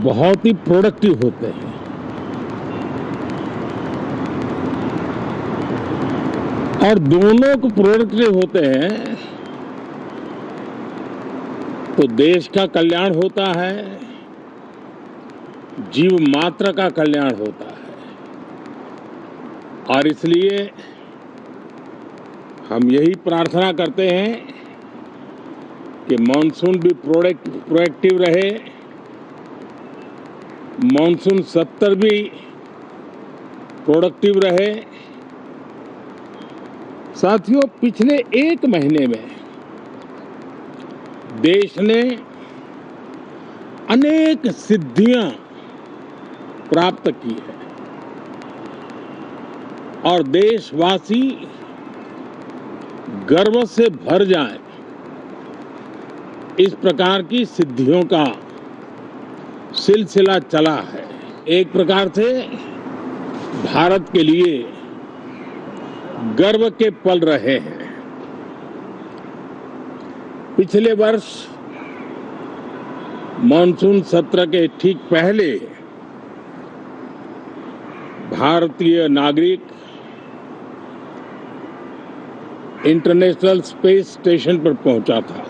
बहुत ही प्रोडक्टिव होते हैं। और दोनों को प्रोडक्टिव होते हैं तो देश का कल्याण होता है, जीव मात्र का कल्याण होता है। और इसलिए हम यही प्रार्थना करते हैं कि मॉनसून भी प्रोएक्टिव रहे, मॉनसून सत्र भी प्रोडक्टिव रहे। साथियों, पिछले एक महीने में देश ने अनेक सिद्धियां प्राप्त की है और देशवासी गर्व से भर जाएं, इस प्रकार की सिद्धियों का सिलसिला चला है। एक प्रकार से भारत के लिए गर्व के पल रहे हैं। पिछले वर्ष मॉनसून सत्र के ठीक पहले भारतीय नागरिक इंटरनेशनल स्पेस स्टेशन पर पहुंचा था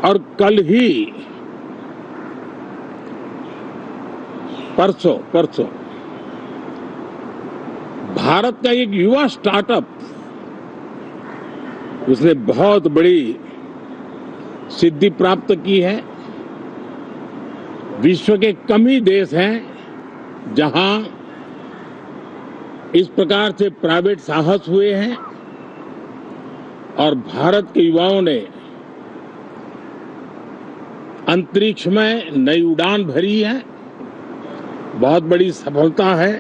और कल ही परसों भारत का एक युवा स्टार्टअप, उसने बहुत बड़ी सिद्धि प्राप्त की है। विश्व के कम ही देश हैं जहां इस प्रकार से प्राइवेट साहस हुए हैं और भारत के युवाओं ने अंतरिक्ष में नई उड़ान भरी है। बहुत बड़ी सफलता है।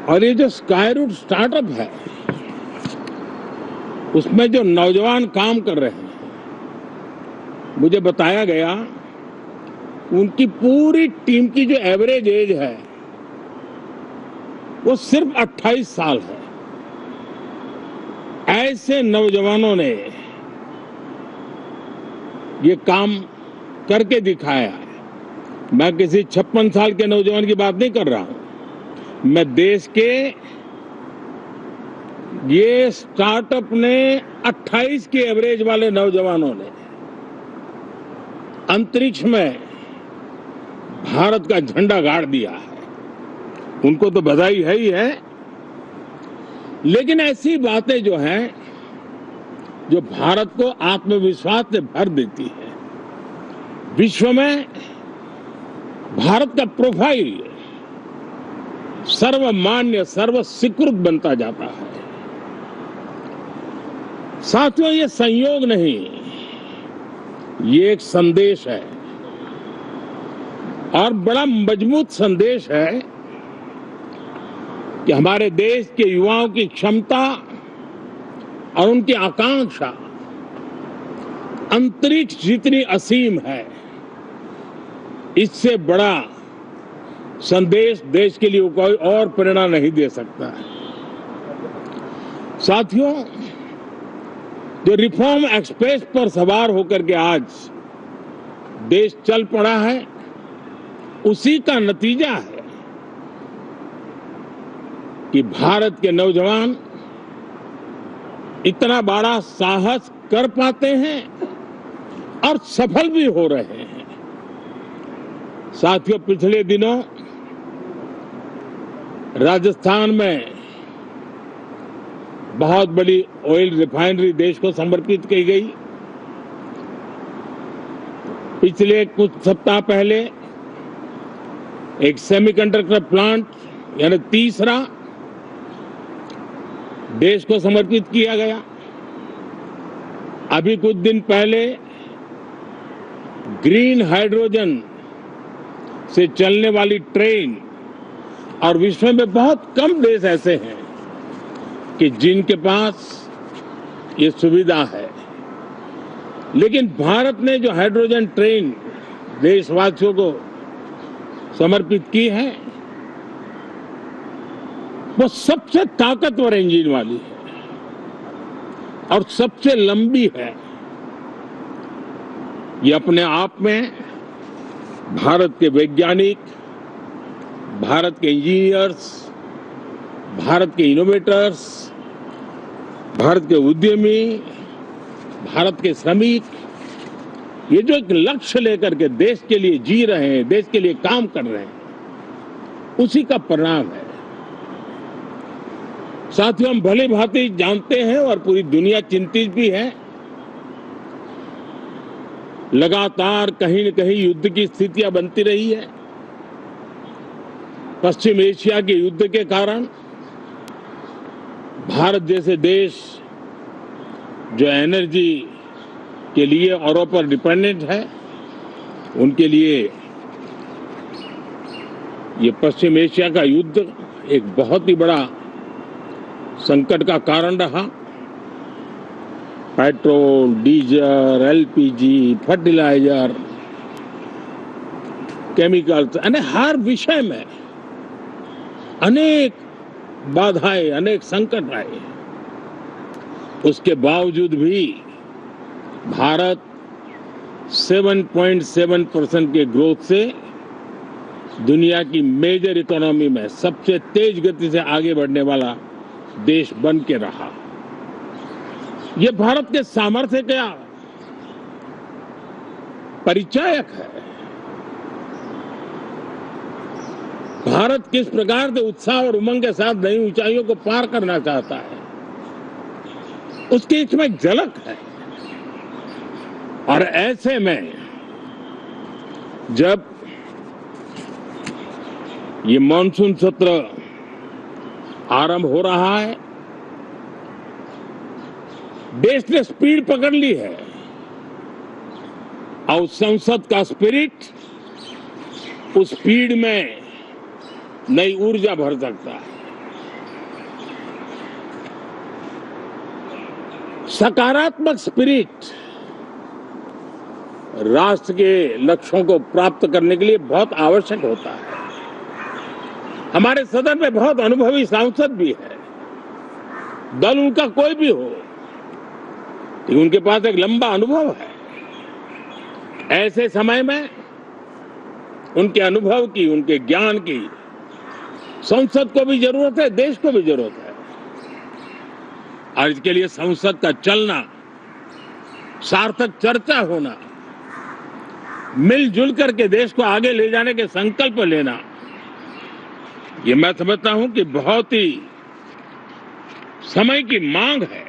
और ये जो स्काईरूट स्टार्टअप है, उसमें जो नौजवान काम कर रहे हैं, मुझे बताया गया उनकी पूरी टीम की जो एवरेज एज है वो सिर्फ 28 साल है। ऐसे नौजवानों ने ये काम करके दिखाया है। मैं किसी 56 साल के नौजवान की बात नहीं कर रहा हूं, मैं देश के ये स्टार्टअप ने 28 के एवरेज वाले नौजवानों ने अंतरिक्ष में भारत का झंडा गाड़ दिया है। उनको तो बधाई है ही है, लेकिन ऐसी बातें जो हैं जो भारत को आत्मविश्वास से भर देती है। विश्व में भारत का प्रोफाइल सर्वमान्य, सर्वस्वीकृत बनता जाता है। साथियों, ये संयोग नहीं, ये एक संदेश है और बड़ा मजबूत संदेश है कि हमारे देश के युवाओं की क्षमता और उनकी आकांक्षा अंतरिक्ष जितनी असीम है, इससे बड़ा संदेश देश के लिए कोई और प्रेरणा नहीं दे सकता है। साथियों, जो रिफॉर्म एक्सप्रेस पर सवार होकर के आज देश चल पड़ा है, उसी का नतीजा है कि भारत के नौजवान इतना बड़ा साहस कर पाते हैं और सफल भी हो रहे हैं। साथियों, पिछले दिनों राजस्थान में बहुत बड़ी ऑयल रिफाइनरी देश को समर्पित की गई। पिछले कुछ सप्ताह पहले एक सेमीकंडक्टर प्लांट यानी तीसरा देश को समर्पित किया गया। अभी कुछ दिन पहले ग्रीन हाइड्रोजन से चलने वाली ट्रेन, और विश्व में बहुत कम देश ऐसे हैं कि जिनके पास ये सुविधा है, लेकिन भारत ने जो हाइड्रोजन ट्रेन देशवासियों को समर्पित की है, वो सबसे ताकतवर इंजन वाली है और सबसे लंबी है। ये अपने आप में भारत के वैज्ञानिक, भारत के इंजीनियर्स, भारत के इनोवेटर्स, भारत के उद्यमी, भारत के श्रमिक, ये जो एक लक्ष्य लेकर के देश के लिए जी रहे हैं, देश के लिए काम कर रहे हैं, उसी का परिणाम है। साथियों, हम भली भांति जानते हैं और पूरी दुनिया चिंतित भी है, लगातार कहीं न कहीं युद्ध की स्थितियां बनती रही है। पश्चिम एशिया के युद्ध के कारण भारत जैसे देश जो एनर्जी के लिए औरों पर डिपेंडेंट है, उनके लिए ये पश्चिम एशिया का युद्ध एक बहुत ही बड़ा संकट का कारण रहा। Petrol, diesel, LPG, fertiliser, chemicals, हर विषय में अनेक बाधाएं, अनेक संकट आए। उसके बावजूद भी भारत 7.7% के ग्रोथ से दुनिया की मेजर इकोनॉमी में सबसे तेज गति से आगे बढ़ने वाला देश बन के रहा। ये भारत के सामर्थ्य का परिचायक है। भारत किस प्रकार से उत्साह और उमंग के साथ नई ऊंचाइयों को पार करना चाहता है, उसकी इसमें एक झलक है। और ऐसे में जब ये मॉनसून सत्र आरंभ हो रहा है, देश ने स्पीड पकड़ ली है और संसद का स्पिरिट उस स्पीड में नई ऊर्जा भर सकता है। सकारात्मक स्पिरिट राष्ट्र के लक्ष्यों को प्राप्त करने के लिए बहुत आवश्यक होता है। हमारे सदन में बहुत अनुभवी सांसद भी है, दल उनका कोई भी हो, लेकिन उनके पास एक लंबा अनुभव है। ऐसे समय में उनके अनुभव की, उनके ज्ञान की संसद को भी जरूरत है, देश को भी जरूरत है। और इसके लिए संसद का चलना, सार्थक चर्चा होना, मिलजुल करके देश को आगे ले जाने के संकल्प लेना, ये मैं समझता हूं कि बहुत ही समय की मांग है।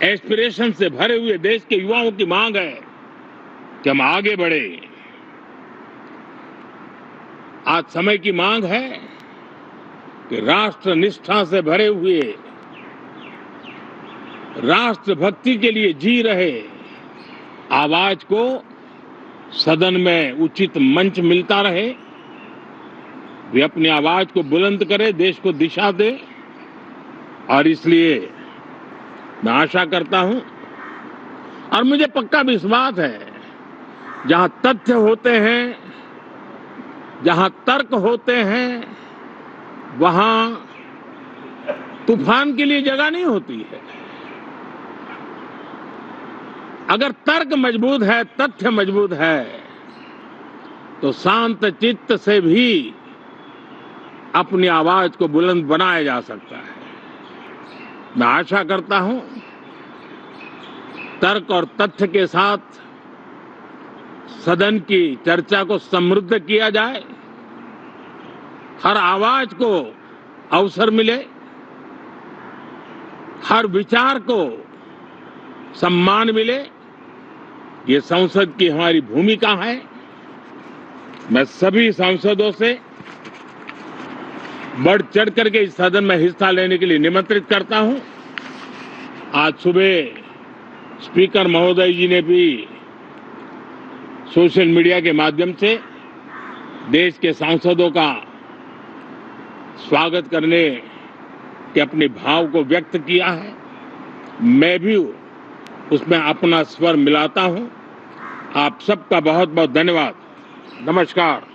एस्पिरेशन से भरे हुए देश के युवाओं की मांग है कि हम आगे बढ़े। आज समय की मांग है कि राष्ट्र निष्ठा से भरे हुए, राष्ट्र भक्ति के लिए जी रहे आवाज को सदन में उचित मंच मिलता रहे, वे अपनी आवाज को बुलंद करे, देश को दिशा दे। और इसलिए मैं आशा करता हूं और मुझे पक्का विश्वास है, जहां तथ्य होते हैं, जहां तर्क होते हैं, वहां तूफान के लिए जगह नहीं होती है। अगर तर्क मजबूत है, तथ्य मजबूत है, तो शांत चित्त से भी अपनी आवाज को बुलंद बनाया जा सकता है। मैं आशा करता हूं तर्क और तथ्य के साथ सदन की चर्चा को समृद्ध किया जाए, हर आवाज को अवसर मिले, हर विचार को सम्मान मिले। ये संसद की हमारी भूमिका है। मैं सभी सांसदों से बढ़ चढ़ करके इस सदन में हिस्सा लेने के लिए निमंत्रित करता हूं। आज सुबह स्पीकर महोदय जी ने भी सोशल मीडिया के माध्यम से देश के सांसदों का स्वागत करने के अपने भाव को व्यक्त किया है। मैं भी उसमें अपना स्वर मिलाता हूं। आप सबका बहुत बहुत धन्यवाद। नमस्कार।